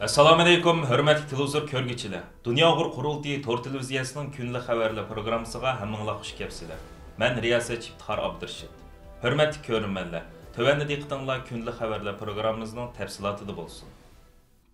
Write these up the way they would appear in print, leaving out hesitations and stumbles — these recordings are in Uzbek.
Assalomu alaykum, hurmatli televizor ko'rguvchilar. Dunyo Uyg'ur qurultiyi Tor televiziyasining kunlik xabarlar programmasiga hammanglar xush kelibsizlar. Men riyosatchi Iftixor Abdurashid. Hurmatli ko'ruvchilar, tövəndə diqqətinizlər kunlik xabarlar programmamızın təfsilatında bo'lsin.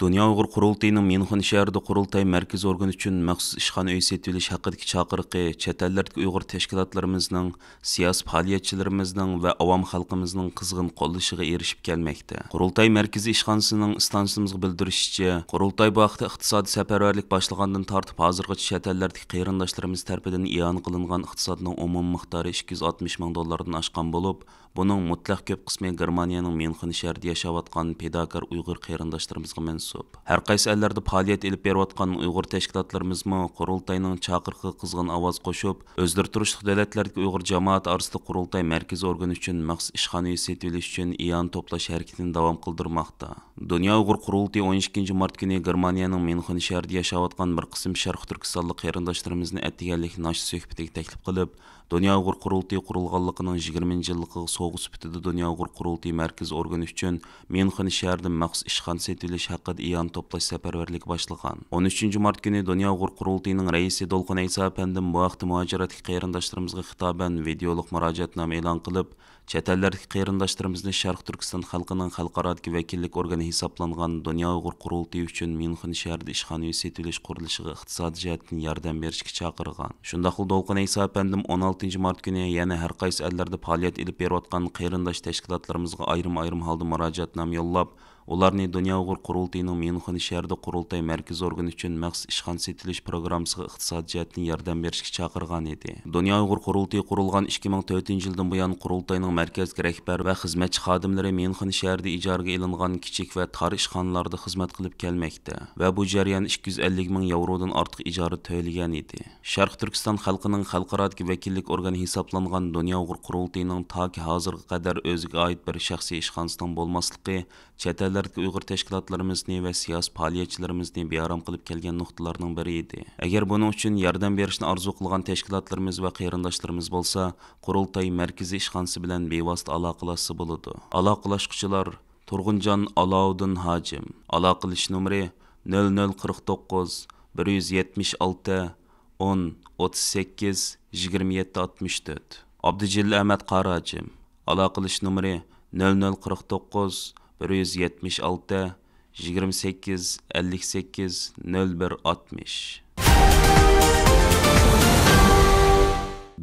Dünya Uyghur Qurultayının Münxen şəhərində qurultay mərkəzi orqan üçün məxsus işxana öy setiliş haqqındakı çağırıqı chet ellərdəki Uyghur təşkilatlarımızın, siyasi fəaliyyətçilərimizin və avam xalqımızın qızğın qollaşığa erişib gəlməkdə. Qurultay mərkəzi işxanasının stansiyamızga bildirişçə, qurultay bu vaqtda iqtisadi səfərbərlik başlanğandan tartıb hazırgacha chet ellərdəki qarindaşlarımız tərəfindən e'lon qilingan iqtisadning umum miqdori 260 ming dollardan oshgan bo'lib, buning mutlaq ko'p qismi Germaniyaning Münxen şəhərində yaşayotgan fedakar Uyghur qarindaşlarımızga mansub. Hər qaysı ellərdə fəaliyyət elib beriyotgan Uyghur təşkilatlarımızmı qurultayning çağırıqı qızğın ovoz qo'shib, o'zdir turishli davlatlardagi Uyghur jamoat orasida qurultay mərkəzi orqan üçün məxsus ishxona setilish üçün e'lon to'plash harakatini davom qildirmoqda. Dünya Uyghur Qurultayı 12 mart günü Germaniyaning Münxen şəhərində yaşayotgan bir qism Sharq Türkistonlik qarindaşlarımızны әтигәнлек naş söhbetiga taklif qilib, Dünya Uyghur Qurultayı qurulğanlığının 20 yıllığı soğuk sübütüdü Dünya Uyghur Qurultayı mərkəzi orqanı üçün Münxen şəhərində məxsus işxana setilish haqqında e'lon to'plash səfərbərligi başlagan. 13 mart günü Dünya Uyghur Qurultayının rəisi Dolqun Aysa əpəndim bu vaqtda muhaciratdagi qarindaşlarımızga xitaban videoluq müraciətnamə e'lon qilib, chet ellərdəki qarindaşlarımızны Sharq Türkiston xalqının xalqaradagi vakillik orqanı hesablanğan Dünya Uyghur Qurultayı üçün Münxen şəhərində işxana setilish qurilishiga iqtisadi jihatdan yordam berishga chaqirgan. Shundaqla Dolqun Aysa əpəndim 16 mart günü yana hər qaysı ellərdə fəaliyyət elib beriyotgan qarindaş təşkilatlarımızga ayrım-ayrım halda müraciətnamə yollab, ularni Dünya Uyghur Qurultayının Münxen şəhərində qurultay mərkəzi orqanı üçün məxsus işxana setilish programmasiga iqtisadi jihatdan yordam berishga chaqirgan edi. Dünya Uyghur Qurultayı qurulğan 2004 yildan buyon qurultayning mərkəzgi rəhbər və xizmətçi xadimləri Münxen şəhərində ijaraga elingan kichik və tar ishxanalarda xizmat qilib kelməkdə və bu jarayon 250 ming yevrodan ortiq ijara to'lagan edi. Sharq Türkiston xalqining xalqaradagi vakillik orqani hisoblangan Dünya Uyghur Qurultayının taki hozirga qadar o'ziga oid bir shaxsiy ishxonasining bo'lmasligi chet ellardagi Uyghur təşkilatlarımızı və siyasi fəaliyyətçilərimizni bearam qilib kelgan nuqtalarning biri idi. Əgər bunun üçün yardım berishni arzu qilgan təşkilatlarımız və qarindaşlarımız bolsa, qurultay mərkəzi işxanası bilan bevosita aloqalashsa bo'ladi. Aloqalashquchilar Turg'unjon Alovdin Hajim. Aloqalash nomeri 0049 176 10 38 27 64. Abdujilla Ahmad Qarajim. Aloqalash nomeri 0049 176 28 58 01 60.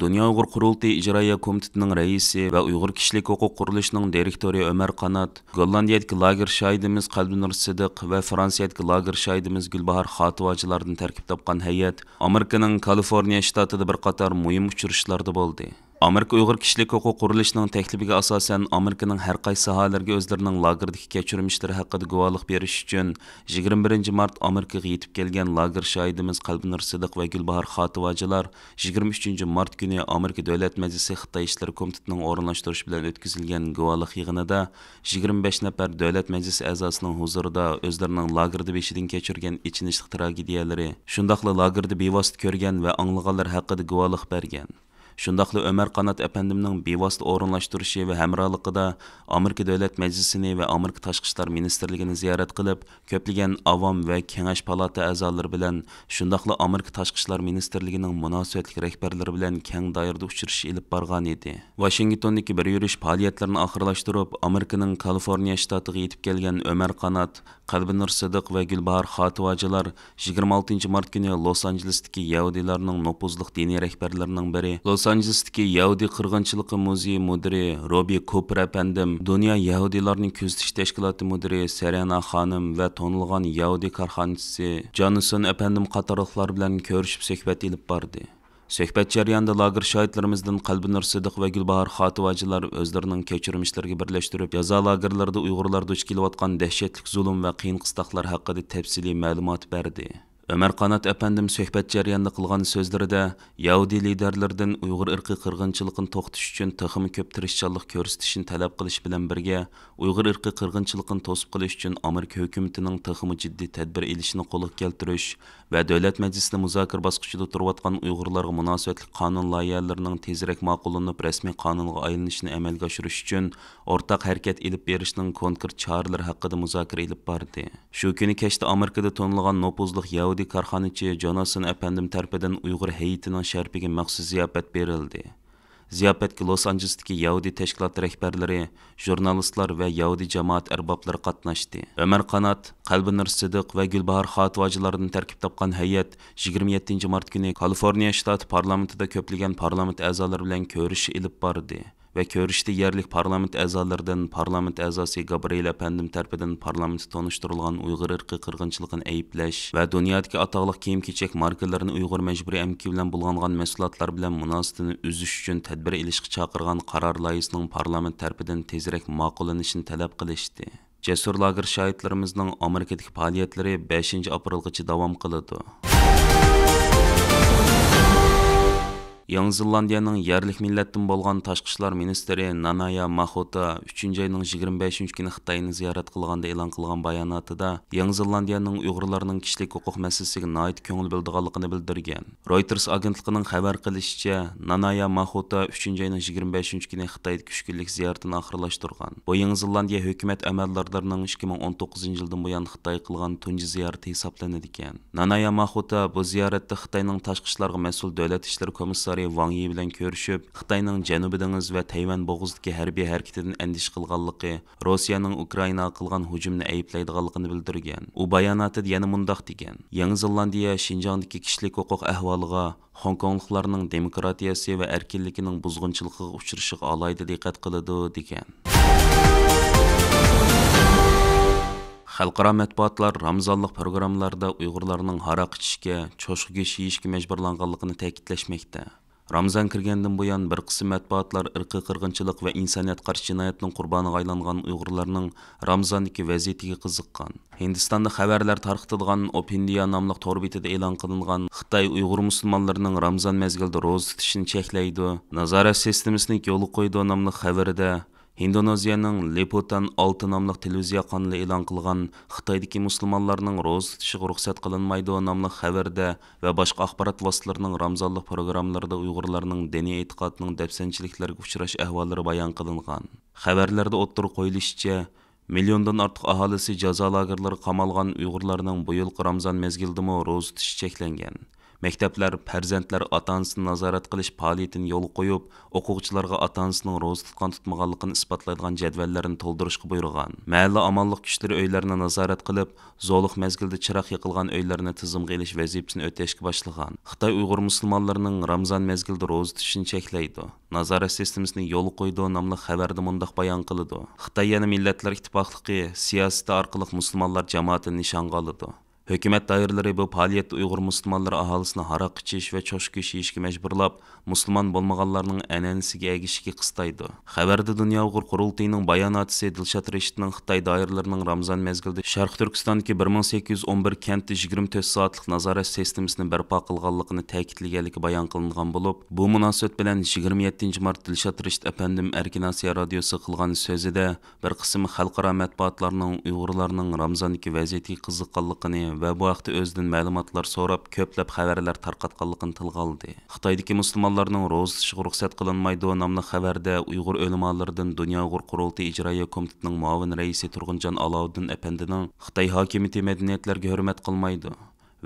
Dünya Uyghur Qurultayı İcraiya Komitetining raisi və Uyghur Kişilik Hüquq Quruluşunun direktori Ömer Qanat, Gollandiyadagi lager şahidimiz Qalbinur Sidiq və Fransiyadagi lager şahidimiz Gülbahar Xativachilardan tərkib topgan heyət Amerikaning Kaliforniya shtatida bir qator muhim uchrashuvlarda bo'ldi. Amerika Uyghur Kişilik Hüquq Quruluşunun təklifiga asasən Amerikaning hər qaysı sohalarga o'zlarining lagerdagi kechirmishlari haqida guvohlik berish uchun 21 mart Amerikaga yetib kelgan lager şahidimiz Qalbinur Sidiq və Gülbahar Xativachilar 23 mart günü Amerika Dövlət Məclisi Xitay İşləri Komitetining o'rinlashtirishi bilan o'tkazilgan guvohlik yig'inida 25 nafar Dövlət Məclisi a'zosining huzurida o'zlarining lagerda beshidan kechirgan ichinishli tragediyalari, shundaqla lagerda bevosita ko'rgan va anglaganlar haqida guvohlik bergan. Shundaqla Ömer Qanat əpəndimning bevosita o'rinlashtirishi və həmrahligida Amerika Dövlət Məclisini və Amerika Tashqi ishlar ministerligini ziyorat qilib, ko'plagan avam və kengash palata a'zolari bilan, shundaqla Amerika Tashqi ishlar ministerligining munosabatli rahbarlari bilan keng doirada uchrashish ilib borgan edi. Washingtondagi bir yurish faoliyatlarini oxirlashtirib, Amerikaning Kaliforniya shtatiga yetib kelgan Ömer Qanat, Qalbinur Sidiq və Gülbahar Xativachilar 26 mart günü Los Angelesdagi Yahudilarning nopuzli diniy rahbarlarining biri, Los Angelesdagi Yahudi qirg'inchiligi muzeyi mudiri Robi Cooper əpəndim, Dünya Yahudilarning kuzatish tashkiloti mudiri Serena xonim və tonilgan Yahudi korxonachisi Johnson əpəndim qatorliqlar bilan ko'rishib suhbat ilib bordi. Söhbət jarayonida lager şahidlarimizdan Qalbinur Sidiq və Gülbahar Xativachilar o'zlarining kechirmishlariga birlashtirib, jazo lagerlarida Uyg'urlar duch kelayotgan dahshatli zulm va qiyin qistoqlar haqida tafsiliy ma'lumot berdi. Ömer Qanat əpəndim söhbət jarayonida qilgan so'zlarida Yahudi liderlərdən Uyğur irqi qırğınçılığını to'xtatish uchun texmi ko'p tirishchanlik ko'rsatishini talab qilish bilan birga Uyğur irqi qırğınçılığını to'sib qilish uchun Amerika hukumatining texmi jiddiy tadbir elishini qo'lga keltirish va davlat majlisida muzokara bosqichida turayotgan Uyg'urlarga munosabatli qonun loyihalarining tezroq ma'qullanib rasmiy qonunga aylanishini amalga oshirish uchun o'rtaq harakat ilib berishning konkret choralari haqida muzokara ilib bordi. Shu kuni kechda Amerikada to'nilgan nopuzliq Yahudi korxonachi Jonathan Efendim tarafidan Uyg'ur hayitining sharpiga maxsus ziyofat berildi. Ziyofatga Los Anjelesdagi Yahudi tashkilot rahbarlari, jurnalistlar va Yahudi jamoat arboblari qatnashdi. Ömer Qanat, Qalbinur Sidiq va Gulbahor Xotivojilardan tarkib topgan hay'at 27 mart kuni Kaliforniya shtati parlamentida ko'plagan parlament a'zolari bilan ko'rish ilib bordi. Ve körüşte yerlik parlament a'zolaridan parlament a'zosi Gabriel Efendim tarafidan parlamentda tonuşturulgan Uyg'ur irqi qirg'inchiligini ayıplash va dunyodagi atoqli kiyim-kechak markalarini Uyg'ur majburiy amki bilan bulg'angan mahsulotlar bilan munosabatni uzish uchun tadbir ilishga chaqirgan qaror loyihasining parlament tarafidan tezroq ma'qullanishini talab qilishdi. Cesur lager şahitlerimizning Amerikadagi faoliyatlari 5 aprelgacha davom qiladi. Yangi Zelandiyaning yerlik millatdan bo'lgan tashqi ishlar ministri Nanaya Mahota 3-oyning 25 kuni Xitoyni ziyorat qilganda e'lon qilgan bayonotida Yangi Zelandiyaning Uyg'urlarning kishilik huquq masalasiga nihoyat ko'ngil bildiganligini bildirgan. Reuters agentligining xabar qilishicha, Nanaya Mahota 3-oyning 25 kuni Xitoyda 3 kunlik ziyoratini oxirlashtirgan. Bu Yangi Zelandiya hukumat amaldorlarining 2019-yildan buyon Xitoy qilgan tunji ziyorati hisoblanadi ekan. Nanaya Mahota bu ziyoratda Xitoyning tashqi ishlarga mas'ul davlat ishlari komissari Wang Yi bilan ko'rishib, Xitoyning Janubiy dengiz va Tayvan bo'g'izidagi harbiy harakatidan andish qilganligi, Rossiyaning Ukrainaga qilgan hujumni ayblaydiganligini bildirgan. U bayonotida yana mundaq degan: Yangi Zelandiya Xinjiangdagi kishilik huquq ahvoliga, Hong Kongliklarning demokratiyasi va erkinligining buzg'unchiligiga uchrashiga alohida diqqat qiladi degan. Xalqaro matbuotlar Ramazonlik programmalarda Uyg'urlarning haroq ichishga, cho'shqa go'sht yeyishga majburlanganligini ta'kidlashmoqda. Ramazon kirgandan buyon bir qism matbuotlar irqiy qirg'inchilik va insoniyat qarshi jinoyatning qurboniga aylangan Uyg'urlarning Ramazondagi vaziyatiga qiziqqan. Hindistonda xabarlar tarqatilgan Opindia nomli to'r betida e'lon qilingan Xitoy Uyg'ur musulmonlarining Ramazon mezgilida ro'za tutishini cheklaydi, nazorat sistemasini yo'l qo'ydi nomli xabarida Indoneziyaning Liputan 6 nomli televiziya kanali e'lon qilgan Xitoydagi musulmonlarning ro'za tutishiga ruxsat qilinmaydi nomli xabarda va boshqa axborot vositalarining Ramazonlik programmalarida Uyg'urlarning diniy e'tiqodining dafsanchiliklarga uchrash ahvollari bayon qilingan. Xabarlarda o'ttirib qo'yilishicha, milliondan ortiq aholisi jazo lagerlariga qamalgan Uyg'urlarning bu yilgi Ramazon mezgilidami ro'za tutishi cheklangan. Maktablar farzandlar ota-onasini nazorat qilish faoliyatini yo'l qo'yib, o'quvchilarga ota-onasining ro'za tutgan tutmaganligini isbotlaydigan jadvallarni to'ldirishga buyurgan. Mahalla amonlik kuchlari uylarni nazorat qilib, zo'liq mezgilda chiroq yiqilgan uylarni tizimga ilish vazifasini o'tashga boshlagan. Xitoy Uyg'ur musulmonlarining Ramazon mezgilida ro'za tutishini cheklaydi. Nazorat sistemasini yo'l qo'ydi nomli xabarda mundaq bayon qiladi. Xitoy yana Millatlar Ittifoqligi siyosati orqali musulmonlar jamoatini nishonga oladi. Hökumət dairələri bu fəaliyyətdə Uyğur musulmanları ahalisini haraq ichish və çoşq go'sht yeyishga majburlab, musulmon bo'lmaganlarning an'anasiga ergishishga qistaydi. Xabarda Dunyo Uyg'ur qurultayining bayonotchisi Dilshod Reshidning Xitoy doiralarining Ramazon mezgilida Sharq Turkistondagi 1811 kentda 24 soatlik nazorat sistemasini barpo qilganligini ta'kidlaganligi bayon qilingan bo'lib, bu munosabat bilan 27 mart Dilshod Reshid apandim Erkin Osiyo radiosi qilgan so'zida bir qism xalqaro matbuotlarning Uyg'urlarning Ramazondagi vaziyatiga qiziqqanligini va bu haqda o'zidan ma'lumotlar so'rab ko'plab xabarlar tarqatganligini tilga oldi. Xitoydagi musulmonlarning ro'za tutishiga ruxsat qilinmaydi nomli xabarda Uyg'ur ulamolaridan Dunyo Uyg'ur qurultayi ijroiya komitetining muavin raisi Turg'unjon Alovuddin apandining Xitoy hokimiyati madaniyatlarga hurmat qilmaydi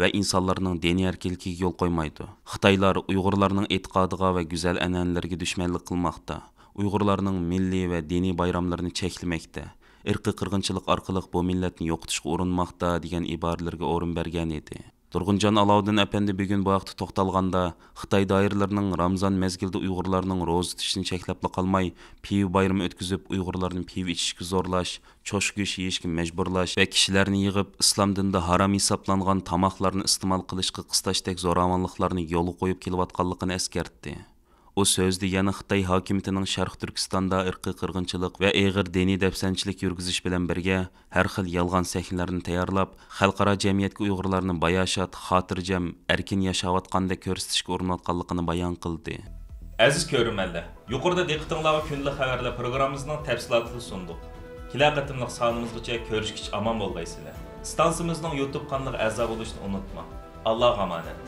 va insonlarning diniy erkinligiga yo'l qo'ymaydi. Xitoylar Uyg'urlarning e'tiqodiga va go'zal an'analarga dushmanlik qilmoqda. Uyg'urlarning milliy va diniy bayramlarini cheklamoqda. Irqiy qirg'inchilik orqali bu millatni yo'qotishga urinmoqda degan iboralarga o'rin bergan edi. Turg'unjon Alovuddin apandi bugun bu vaqtda to'xtalganda Xitoy doiralarining Ramazon mezgilida Uyg'urlarning ro'za tutishini cheklab qolmay, piv bayrami o'tkazib Uyg'urlarni piv ichishga zo'rlash, cho'shq go'sht yeyishga majburlash va kishilarni yig'ib islom dinida harom hisoblangan tomoqlarni iste'mol qilishga qistashdek zo'ravonliklarni yo'l qo'yib kelayotganligini eskartdi. U so'zda yana Xitoy hokimiyatining Sharq Turkistonda irqiy qirg'inchilik va ig'ir diniy dafsanchilik yurgizish bilan birga har xil yolg'on sahnlarni tayyorlab, xalqaro jamiyatga Uyg'urlarni bayoshat, xotirjam, erkin yashayotgandek ko'rsatishga urinayotganligini bayon qildi. Aziz ko'rmanlar, yuqorida diqqatingizga kunlik xabarlar programmamizning tafsilotini sundik. Kelar qatimliq sonimizgacha ko'rishgich omon bo'lgaysizlar. Stansimizning YouTube kanaliga a'zo bo'lishni unutma. Allohga omonat.